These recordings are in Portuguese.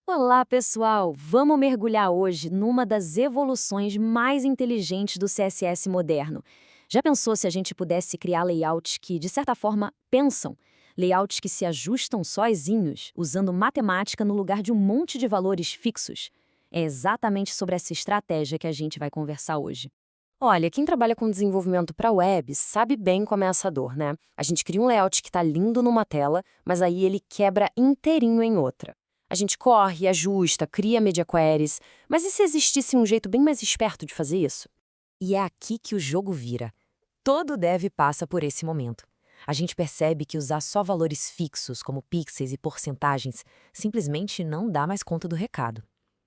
Olá, pessoal! Vamos mergulhar hoje numa das evoluções mais inteligentes do CSS moderno. Já pensou se a gente pudesse criar layouts que, de certa forma, pensam? Layouts que se ajustam sozinhos, usando matemática no lugar de um monte de valores fixos? É exatamente sobre essa estratégia que a gente vai conversar hoje. Olha, quem trabalha com desenvolvimento para web sabe bem como é essa dor, né? A gente cria um layout que está lindo numa tela, mas aí ele quebra inteirinho em outra. A gente corre, ajusta, cria media queries, mas e se existisse um jeito bem mais esperto de fazer isso? E é aqui que o jogo vira. Todo dev passa por esse momento. A gente percebe que usar só valores fixos, como pixels e porcentagens, simplesmente não dá mais conta do recado.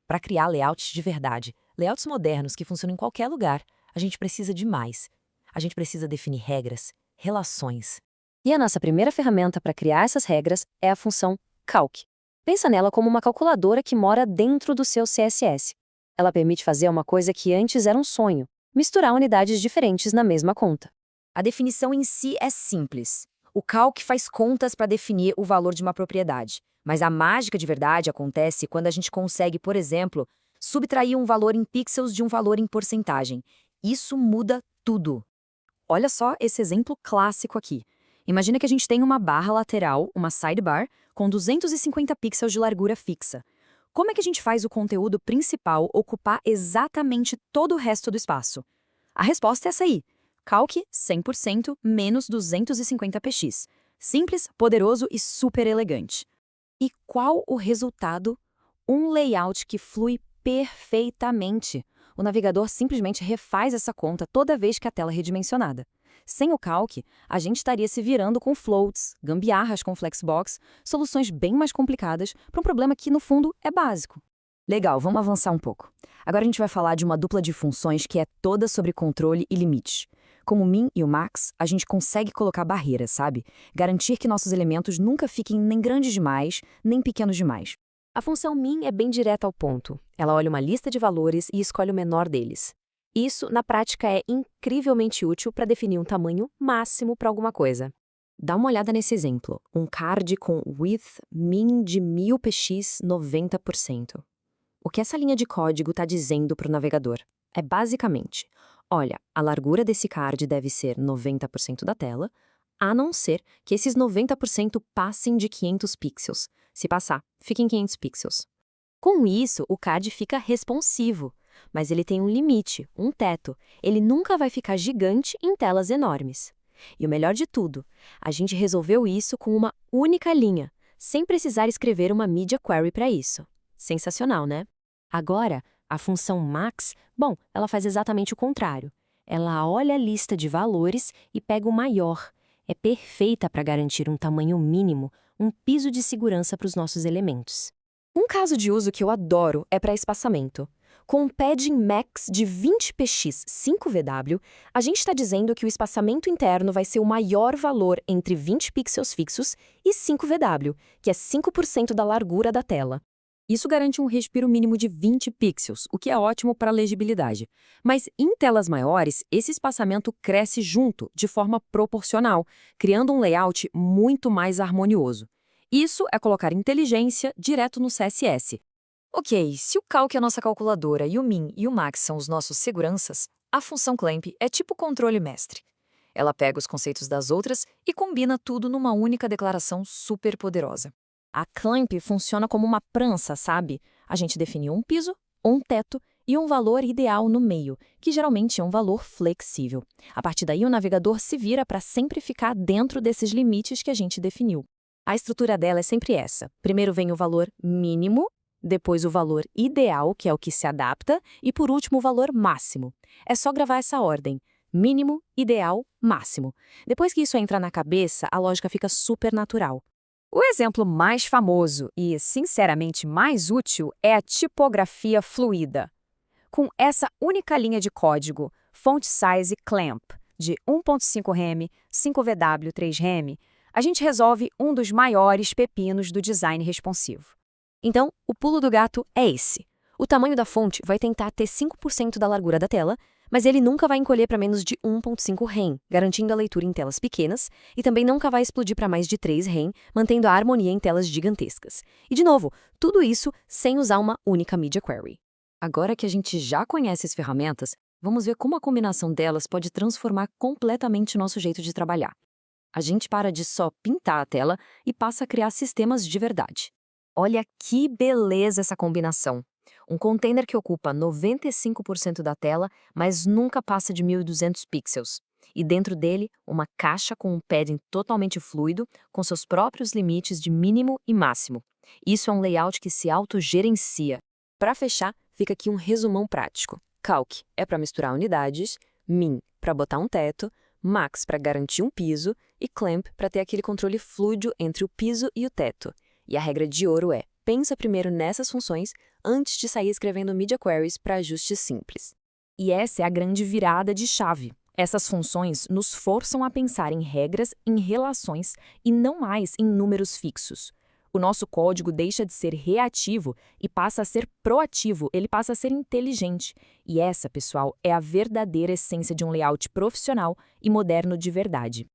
Para criar layouts de verdade, layouts modernos que funcionam em qualquer lugar, a gente precisa de mais. A gente precisa definir regras, relações. E a nossa primeira ferramenta para criar essas regras é a função calc. Pensa nela como uma calculadora que mora dentro do seu CSS. Ela permite fazer uma coisa que antes era um sonho: misturar unidades diferentes na mesma conta. A definição em si é simples. O calc faz contas para definir o valor de uma propriedade, mas a mágica de verdade acontece quando a gente consegue, por exemplo, subtrair um valor em pixels de um valor em porcentagem. Isso muda tudo. Olha só esse exemplo clássico aqui. Imagina que a gente tem uma barra lateral, uma sidebar, com 250 pixels de largura fixa. Como é que a gente faz o conteúdo principal ocupar exatamente todo o resto do espaço? A resposta é essa aí. Calc 100% menos 250px. Simples, poderoso e super elegante. E qual o resultado? Um layout que flui perfeitamente. O navegador simplesmente refaz essa conta toda vez que a tela é redimensionada. Sem o calc, a gente estaria se virando com floats, gambiarras com flexbox, soluções bem mais complicadas para um problema que, no fundo, é básico. Legal, vamos avançar um pouco. Agora a gente vai falar de uma dupla de funções que é toda sobre controle e limites. Como o min e o max, a gente consegue colocar barreiras, sabe? Garantir que nossos elementos nunca fiquem nem grandes demais, nem pequenos demais. A função min é bem direta ao ponto. Ela olha uma lista de valores e escolhe o menor deles. Isso, na prática, é incrivelmente útil para definir um tamanho máximo para alguma coisa. Dá uma olhada nesse exemplo. Um card com width min de 1000px 90%. O que essa linha de código está dizendo para o navegador? É basicamente, olha, a largura desse card deve ser 90% da tela, a não ser que esses 90% passem de 500 pixels. Se passar, fica em 500 pixels. Com isso, o card fica responsivo, mas ele tem um limite, um teto. Ele nunca vai ficar gigante em telas enormes. E o melhor de tudo, a gente resolveu isso com uma única linha, sem precisar escrever uma media query para isso. Sensacional, né? Agora, a função max, bom, ela faz exatamente o contrário. Ela olha a lista de valores e pega o maior. É perfeita para garantir um tamanho mínimo, um piso de segurança para os nossos elementos. Um caso de uso que eu adoro é para espaçamento. Com um padding max de 20px 5VW, a gente está dizendo que o espaçamento interno vai ser o maior valor entre 20 pixels fixos e 5VW, que é 5% da largura da tela. Isso garante um respiro mínimo de 20 pixels, o que é ótimo para a legibilidade. Mas em telas maiores, esse espaçamento cresce junto, de forma proporcional, criando um layout muito mais harmonioso. Isso é colocar inteligência direto no CSS. Ok, se o calc é a nossa calculadora e o min e o max são os nossos seguranças, a função clamp é tipo controle mestre. Ela pega os conceitos das outras e combina tudo numa única declaração super poderosa. A clamp funciona como uma prança, sabe? A gente define um piso, um teto e um valor ideal no meio, que geralmente é um valor flexível. A partir daí, o navegador se vira para sempre ficar dentro desses limites que a gente definiu. A estrutura dela é sempre essa. Primeiro vem o valor mínimo, depois o valor ideal, que é o que se adapta, e por último o valor máximo. É só gravar essa ordem: mínimo, ideal, máximo. Depois que isso entra na cabeça, a lógica fica super natural. O exemplo mais famoso e, sinceramente, mais útil é a tipografia fluida. Com essa única linha de código, font size clamp, de 1.5 rem, 5VW, 3 rem, a gente resolve um dos maiores pepinos do design responsivo. Então, o pulo do gato é esse. O tamanho da fonte vai tentar ter 5% da largura da tela, Mas ele nunca vai encolher para menos de 1.5 rem, garantindo a leitura em telas pequenas, e também nunca vai explodir para mais de 3 rem, mantendo a harmonia em telas gigantescas. E, de novo, tudo isso sem usar uma única Media Query. Agora que a gente já conhece as ferramentas, vamos ver como a combinação delas pode transformar completamente o nosso jeito de trabalhar. A gente para de só pintar a tela e passa a criar sistemas de verdade. Olha que beleza essa combinação! Um container que ocupa 95% da tela, mas nunca passa de 1.200 pixels. E dentro dele, uma caixa com um padding totalmente fluido, com seus próprios limites de mínimo e máximo. Isso é um layout que se autogerencia. Para fechar, fica aqui um resumão prático. Calc é para misturar unidades, Min para botar um teto, Max para garantir um piso e Clamp para ter aquele controle fluido entre o piso e o teto. E a regra de ouro é: pensa primeiro nessas funções antes de sair escrevendo Media Queries para ajustes simples. E essa é a grande virada de chave. Essas funções nos forçam a pensar em regras, em relações e não mais em números fixos. O nosso código deixa de ser reativo e passa a ser proativo, ele passa a ser inteligente. E essa, pessoal, é a verdadeira essência de um layout profissional e moderno de verdade.